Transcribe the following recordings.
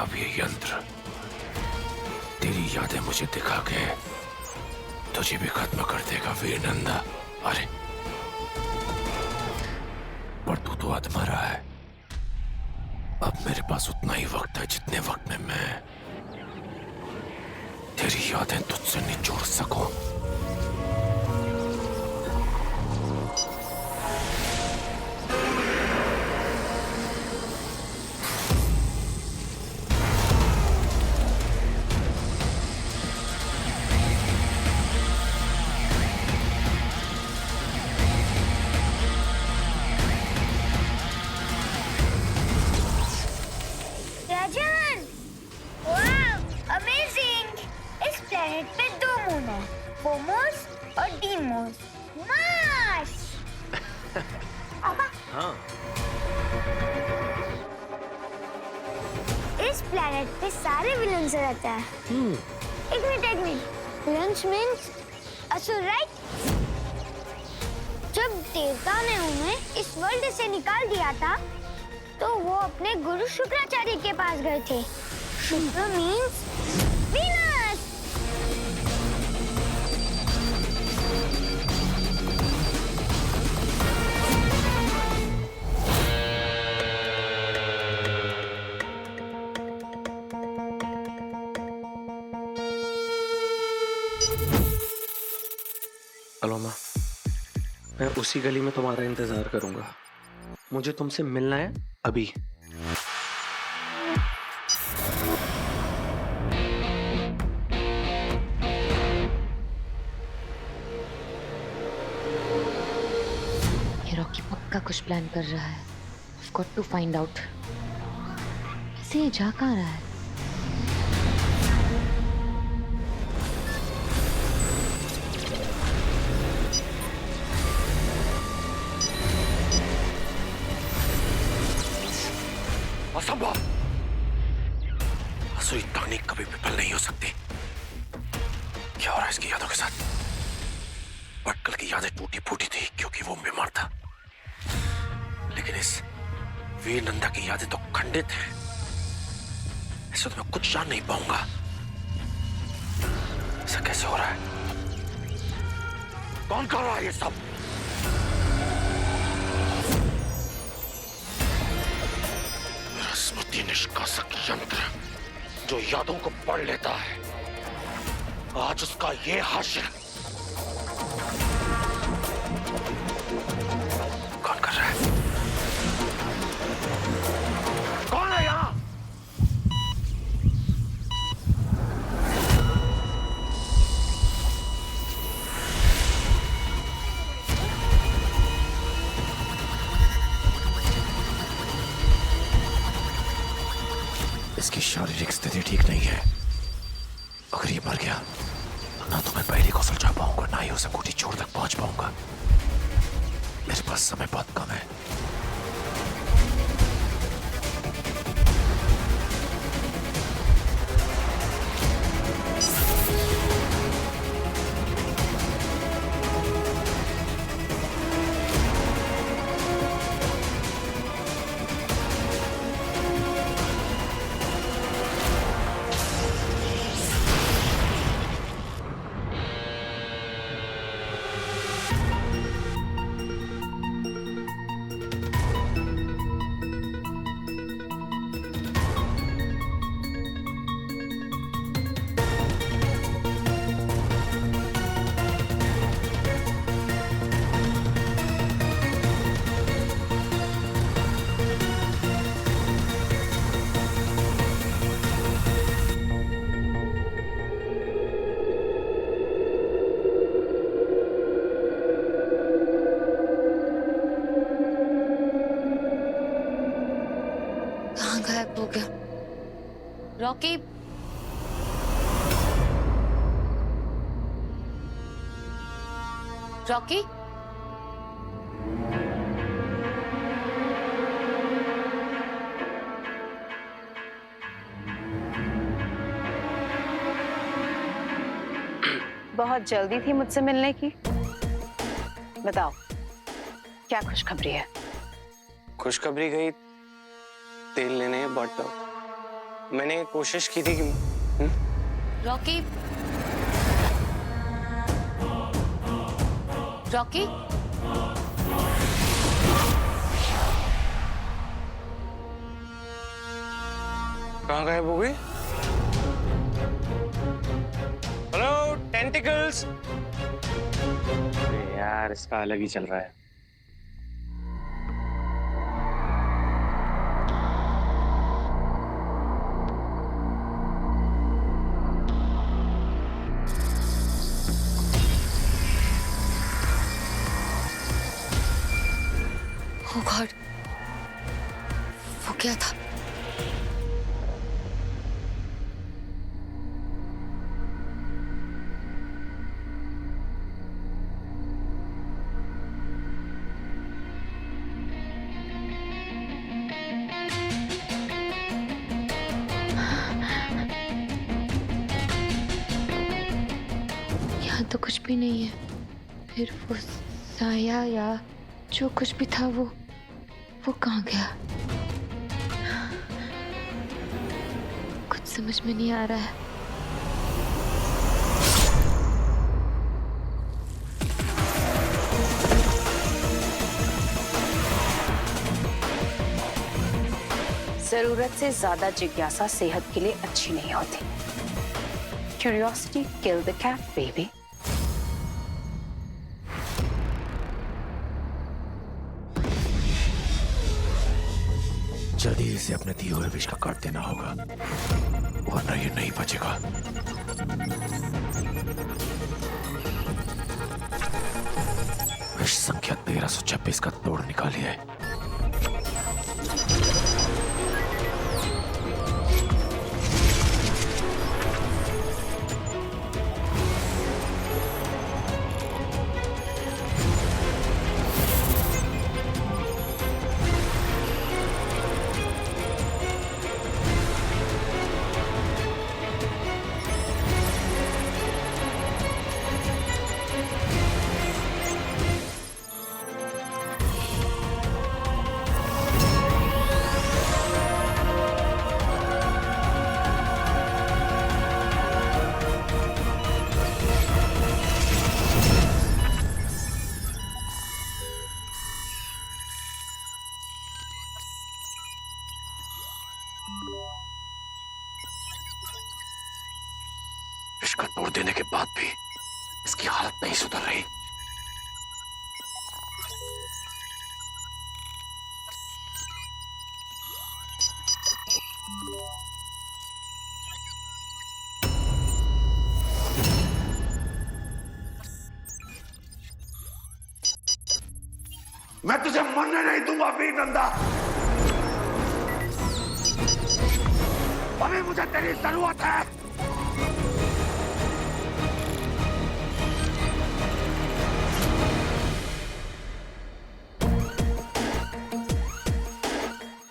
अब ये यंत्र तेरी यादें मुझे दिखा के तुझे भी खत्म कर देगा वीरनंदा। अरे पर तू तो आत्मा रहा है। अब मेरे पास उतना ही वक्त है जितने वक्त में मैं तेरी यादें तुझसे निचोड़ सकूं। पे 2 मून है, फोमोस और डीमोस। मार्स। हाँ। इस प्लेनेट पे सारे विलन्स रहते हैं। एक मिनट। विलन्स मीन्स असुर, राइट? जब देवता ने उन्हें इस वर्ल्ड से निकाल दिया था, तो वो अपने गुरु शुक्राचार्य के पास गए थे। शुक्र मीन्स वीनस। अलोमा, मैं उसी गली में तुम्हारा इंतजार करूंगा। मुझे तुमसे मिलना है अभी। ये रॉकी पक्का कुछ प्लान कर रहा है। I've got to find out। ऐसे ये जा कहाँ रहा है? असंभव। असुरी तकनीक कभी विफल नहीं हो सकती। क्या हो रहा है इसकी यादों के साथ? भटकल की यादें टूटी फूटी थी क्योंकि वो बीमार था, लेकिन इस वीरनंदा की यादें तो खंडित हैं। ऐसे तो मैं कुछ जान नहीं पाऊंगा। ऐसा कैसे हो रहा है? कौन कर रहा है ये सब? स्मृति निष्कासक यंत्र जो यादों को पढ़ लेता है, आज उसका ये हाशिर। कौन कर रहा है? कौन है यहाँ? इसकी शारीरिक स्थिति ठीक नहीं है। अगर ये मर गया तो ना तो मैं पहले को सुलझा पाऊंगा, ना ही उसे कोठी छोड़ तक पहुंच पाऊंगा। मेरे पास समय बहुत कम है। गायब हो गया। रॉकी, रॉकी, बहुत जल्दी थी मुझसे मिलने की। बताओ क्या खुशखबरी है? खुशखबरी गई तेल लेने बट मैंने कोशिश की थी कि रॉकी, रॉकी, कहाँ गायब हो गई? Hello tentacles. यार इसका अलग ही चल रहा है। Oh God, वो क्या था? यहाँ तो कुछ भी नहीं है। फिर वो साया या जो कुछ भी था वो कहाँ गया? कुछ समझ में नहीं आ रहा है। जरूरत से ज्यादा जिज्ञासा सेहत के लिए अच्छी नहीं होती। Curiosity kill the cat baby. जल्दी इसे अपने दिए हुए विष का काट देना होगा, वरना ये नहीं बचेगा। विष संख्या 1326 का तोड़ निकालिए। विष का तोड़ देने के बाद भी इसकी हालत नहीं सुधर रही। मैं तुझे मरने नहीं दूंगा वीर नंदा। अभी मुझे तेरी जरूरत है।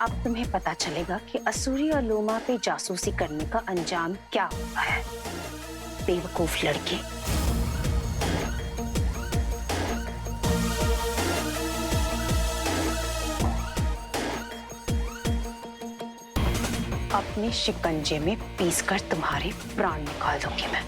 अब तुम्हें पता चलेगा कि असुरी और लोमा पे जासूसी करने का अंजाम क्या होता है, बेवकूफ लड़के। अपने शिकंजे में पीसकर तुम्हारे प्राण निकाल दूंगी मैं।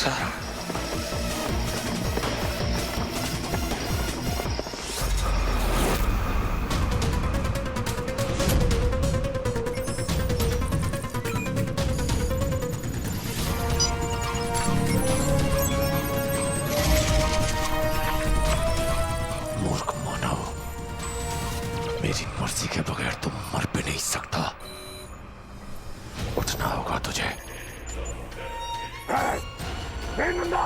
सारा मूर्ख मानव, मेरी मर्जी के बगैर तुम मर भी नहीं सकता। उठना होगा तुझे। नंदा,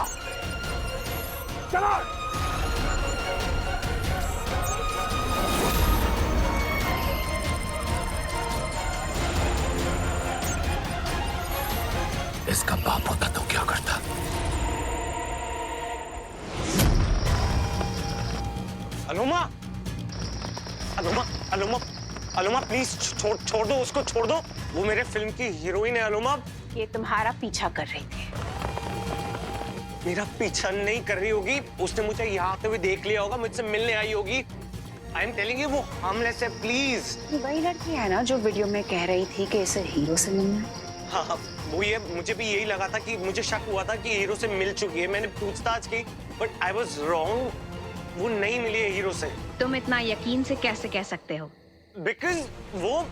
चलो। इसका बाप होता तो क्या करता? अनुमा, अनुमा, अनुमा, अनुमा प्लीज छोड़ दो उसको, छोड़ दो। वो मेरे फिल्म की हीरोइन है अनुमा। ये तुम्हारा पीछा कर रही थी। मेरा पीछा नहीं कर रही होगी, उसने मुझे यहाँ आते हुए देख लिया होगा, मुझसे मिलने आई होगी। आई एम टेलिंग यू वो हार्मलेस है, प्लीज। वही लड़की है ना जो वीडियो में कह रही थी कि इसे हीरो से मिलना है? हाँ, वो ये मुझे भी यही लगा था कि मुझे शक हुआ था कि हीरो से मिल चुकी है। मैंने पूछताछ की, बट आई वाज रॉन्ग। वो नहीं मिली है हीरो से। तुम इतना यकीन से कैसे कह सकते हो? बिकॉज वो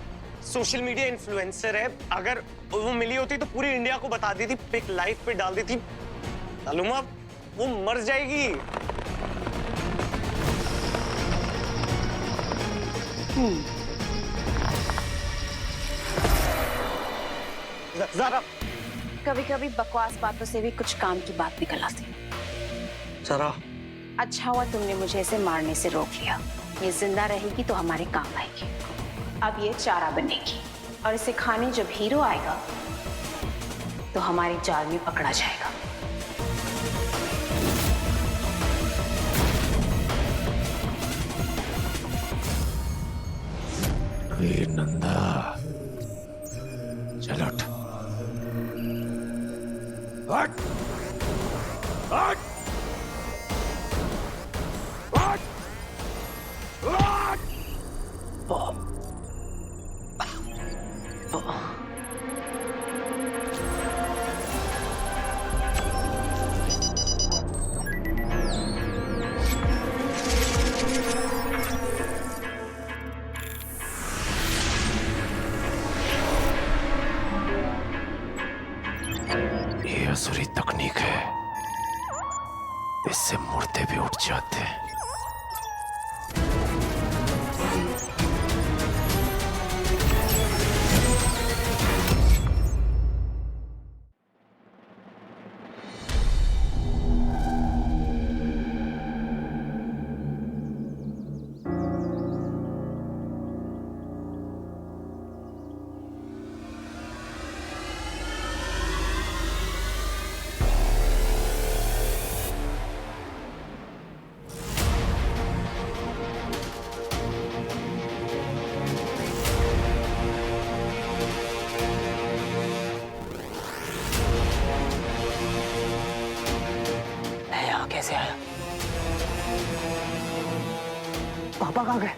सोशल मीडिया इन्फ्लुएंसर है। अगर वो मिली होती तो पूरी इंडिया को बता दी थी, पिक लाइव पे डाल दी थी। अनुमा, वो मर जाएगी। ज़रा कभी-कभी बकवास बातों से भी कुछ काम की बात निकल आती है। जरा अच्छा हुआ तुमने मुझे इसे मारने से रोक लिया। ये जिंदा रहेगी तो हमारे काम आएगी। अब ये चारा बनेगी और इसे खाने जब हीरो आएगा तो हमारे जाल में पकड़ा जाएगा। वीर नंदा, चल उठ। हट, हट, हट, हट। ये असुरी तकनीक है, इससे मुर्दे भी उठ जाते हैं। कैसे आया? पापा कहाँ गए?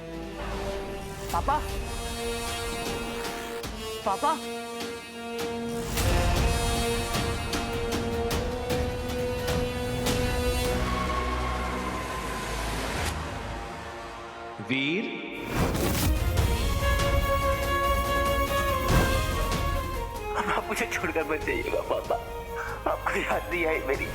पापा? पापा? वीर, आप मुझे छोड़कर मत जाइएगा पापा, आपको याद नहीं आई मेरी?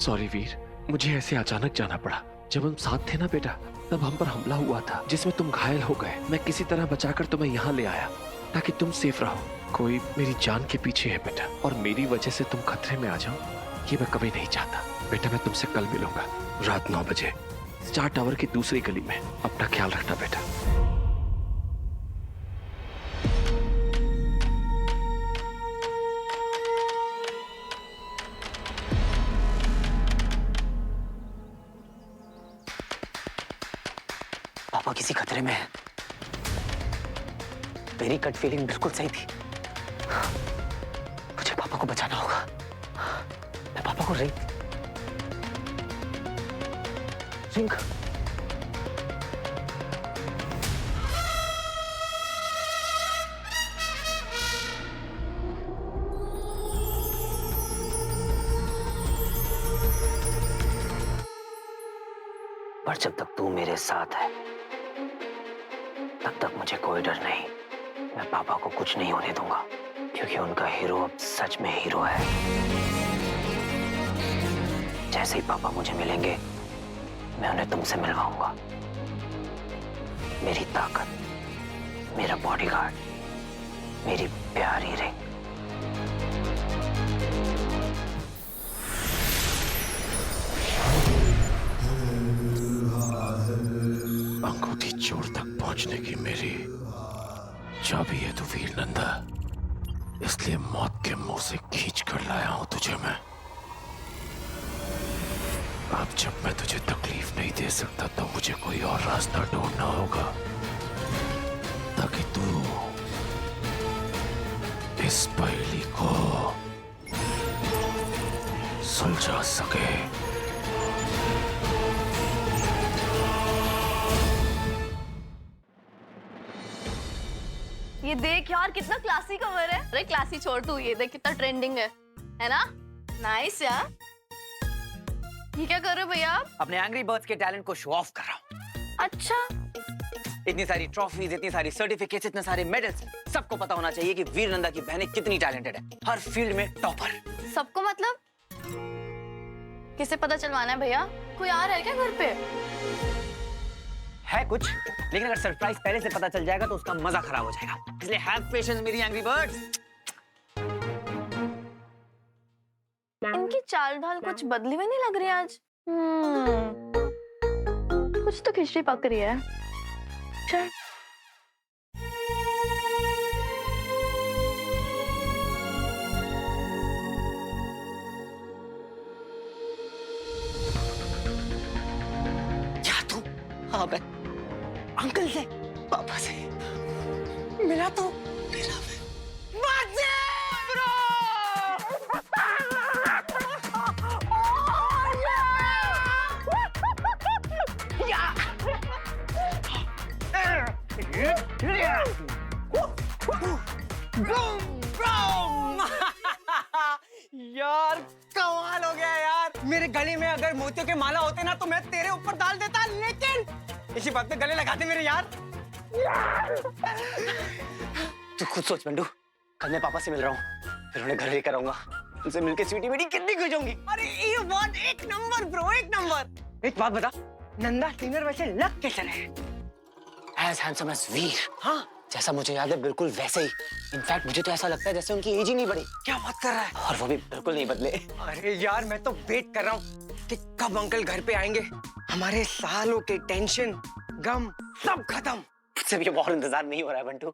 सॉरी वीर, मुझे ऐसे अचानक जाना पड़ा। जब हम साथ थे ना बेटा, तब हम पर हमला हुआ था जिसमें तुम घायल हो गए। मैं किसी तरह बचाकर तुम्हें यहाँ ले आया ताकि तुम सेफ रहो। कोई मेरी जान के पीछे है बेटा, और मेरी वजह से तुम खतरे में आ जाओ ये मैं कभी नहीं चाहता। बेटा, मैं तुमसे कल मिलूंगा रात 9 बजे स्टार टावर की दूसरी गली में। अपना ख्याल रखना बेटा। पापा किसी खतरे में है। मेरी गट फीलिंग बिल्कुल सही थी। मुझे पापा को बचाना होगा। मैं पापा को रिंग पर जब तक तू मेरे साथ है तब तक मुझे कोई डर नहीं। मैं पापा को कुछ नहीं होने दूंगा, क्योंकि उनका हीरो अब सच में हीरो है। जैसे ही पापा मुझे मिलेंगे मैं उन्हें तुमसे मिलवाऊंगा। मेरी ताकत, मेरा बॉडीगार्ड, मेरी प्यारी रिंग, बचने की मेरी चाबी है तू वीर नंदा, इसलिए मौत के मुंह से खींच कर लाया हूं तुझे मैं। अब जब मैं तुझे तकलीफ नहीं दे सकता तो मुझे कोई और रास्ता ढूंढना होगा ताकि तू इस पहेली को सुलझा सके। ये देख यार कितना क्लासी कवर है। अरे क्लासी छोड़ तू, ये देख कितना ट्रेंडिंग है ना? नाइस यार। ये क्या कर रहे हो भैया आप? अपने एंग्री बर्ड्स के टैलेंट को शो ऑफ कर रहा हूँ। अच्छा, इतनी सारी ट्रॉफीज, इतनी सारी सर्टिफिकेट्स, इतने सारे मेडल्स, सबको पता होना चाहिए कि वीर नंदा की बहनें कितनी टैलेंटेड है, हर फील्ड में टॉपर। सबको मतलब किसे पता चलवाना है भैया? कोई आ रहा है क्या घर पे? है कुछ, लेकिन अगर सरप्राइज पहले से पता चल जाएगा तो उसका मजा खराब हो जाएगा, इसलिए हैव पेशेंस मेरी एंग्री बर्ड्स। इनकी चाल ढाल कुछ बदली हुई नहीं लग रही आज। कुछ तो खिचड़ी पक रही है। चल क्या तू? हाँ मैं अंकल से, पापा से मिला तो मिला यार कमाल हो गया यार। मेरे गले में अगर मोतियों के माला होते ना तो मैं तेरे ऊपर डाल देता, लेकिन इसी बात पे गले लगाते मेरे यार। तू खुद सोच बंडू, कल मैं पापा से मिल रहा हूँ, फिर उन्हें घर लेकर आऊंगा, उनसे मिलके स्वीटी बेटी कितनी खुश होंगी। अरे ये बात एक नंबर ब्रो, एक नंबर। एक बात बता, नंदा सिंगर वैसे लग कैसे रहे? एज हैंडसम एज वीर। हाँ जैसा मुझे याद है बिल्कुल वैसे ही। इनफैक्ट मुझे तो ऐसा लगता है जैसे उनकी एज ही नहीं बढ़ी। क्या बात कर रहा है? और वो भी बिल्कुल नहीं बदले। अरे यार मैं तो वेट कर रहा हूँ कि कब अंकल घर पे आएंगे। हमारे सालों के टेंशन गम सब खत्म। मुझसे भी बहुत इंतजार नहीं हो रहा है बंटू।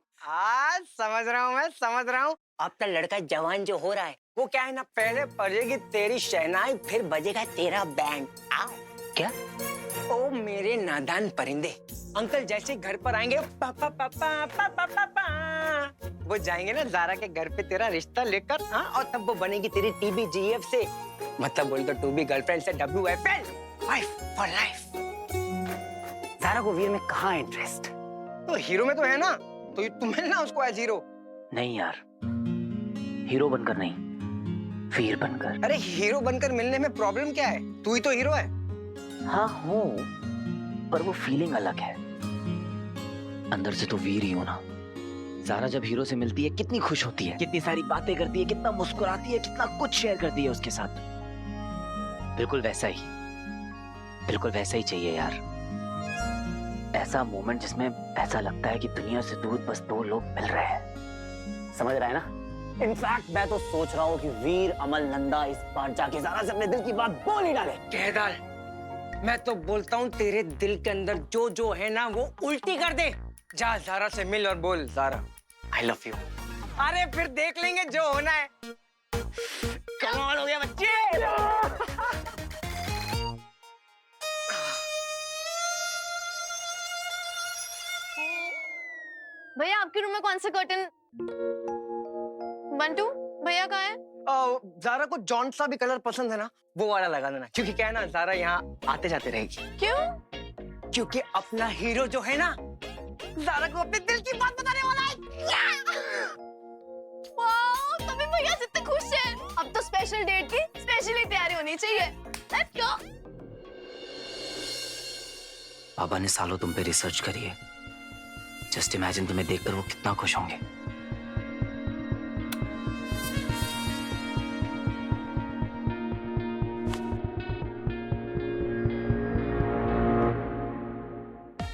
समझ रहा हूँ मैं, समझ रहा हूँ। अब तक लड़का जवान जो हो रहा है वो क्या है ना, पहले बजेगी तेरी शहनाई, फिर बजेगा तेरा बैंड। क्या? ओ मेरे नादान परिंदे, अंकल जैसे घर पर आएंगे पापा पापा पापा पापा, वो जाएंगे ना ज़ारा के घर पे तेरा रिश्ता लेकर। हाँ, और तब वो बनेगी तेरी TBGF से, मतलब बोल तो टू बी गर्लफ्रेंड से WFL, wife for life. Zaara को वीर में कहाँ इंटरेस्ट? तो हीरो में तो है ना, तो तुम मिलना उसको एज हीरो। नहीं यार, हीरो बनकर नहीं, वीर बनकर। अरे हीरो बनकर मिलने में प्रॉब्लम क्या है? तू ही तो हीरो है। हाँ हूँ, पर वो फीलिंग अलग है। अंदर से तो वीर ही हो ना। ज़ारा जब हीरो से मिलती है कितनी खुश होती है, कितनी सारी बातें करती है, कितना मुस्कुराती है, कितना कुछ शेयर करती है उसके साथ। बिल्कुल वैसा ही, बिल्कुल वैसा ही चाहिए यार। ऐसा मोमेंट जिसमें ऐसा लगता है कि दुनिया से दूर बस दो लोग मिल रहे हैं। समझ रहा है ना? इनफैक्ट मैं तो सोच रहा हूँ कि वीर अमल नंदा इस बार जाके ज़ारा से अपने दिल की बात बोल ही डाले। कह डाल। मैं तो बोलता हूँ तेरे दिल के अंदर जो जो है ना वो उल्टी कर दे। जा ज़ारा से मिल और बोल, ज़ारा I love you। अरे फिर देख लेंगे जो होना है। कमाल हो गया बच्चे। भैया आपके रूम में कौन से कर्टन? बंटू भैया कहाँ है? ज़ारा को जॉन सा भी कलर पसंद है ना, वो वाला लगा देना, क्योंकि क्या है ना ज़ारा यहाँ आते जाते रहेगी। क्यों? क्योंकि अपना हीरो जो है ना ज़ारा को अपने दिल की बात बताने वाला है। वाओ, तभी भैया जितने खुश हैं। अब तो स्पेशल डेट की स्पेशली तैयारी होनी चाहिए। Let's go. पापा ने सालों तुम पे रिसर्च करी है। जस्ट इमेजिन तुम्हें देखकर वो कितना खुश होंगे।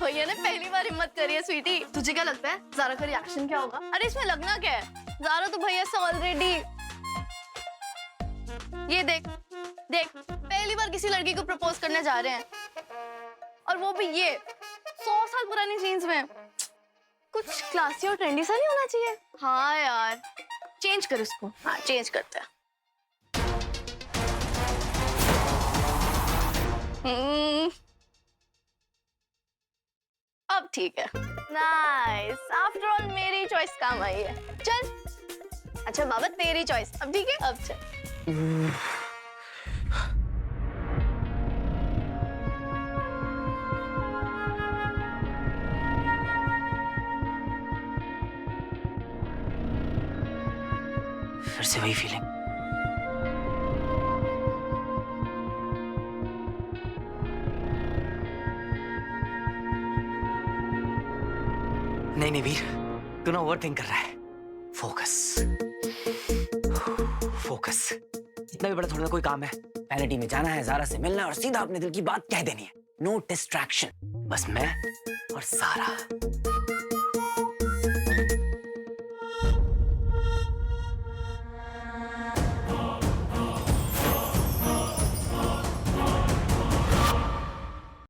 भैया ने पहली बार हिम्मत करी है स्वीटी। तुझे क्या लगता है ज़ारा का रिएक्शन क्या होगा? अरे इसमें लगना क्या है? ज़ारा तो भैया से ऑलरेडी। ये देख देख, पहली बार किसी लड़की को प्रपोज करने जा रहे हैं, और वो भी ये 100 साल पुरानी जीन्स में। कुछ क्लासी और ट्रेंडी सा नहीं होना चाहिए? हाँ यार, चेंज कर उसको। हाँ, चेंज करते हैं। अब ठीक है। नाइस, आफ्टर ऑल मेरी चॉइस काम आई है। चल। अच्छा बाबा, तेरी चॉइस। अब ठीक है, अब चल। फिर से वही फीलिंग। नहीं नहीं वीर, तू ना ओवर थिंक कर रहा है। Focus focus. इतना भी बड़ा थोड़ा कोई काम है। पहले टीम में जाना है, ज़ारा से मिलना है और सीधा अपने दिल की बात कह देनी है। नो डिस्ट्रैक्शन, बस मैं और ज़ारा।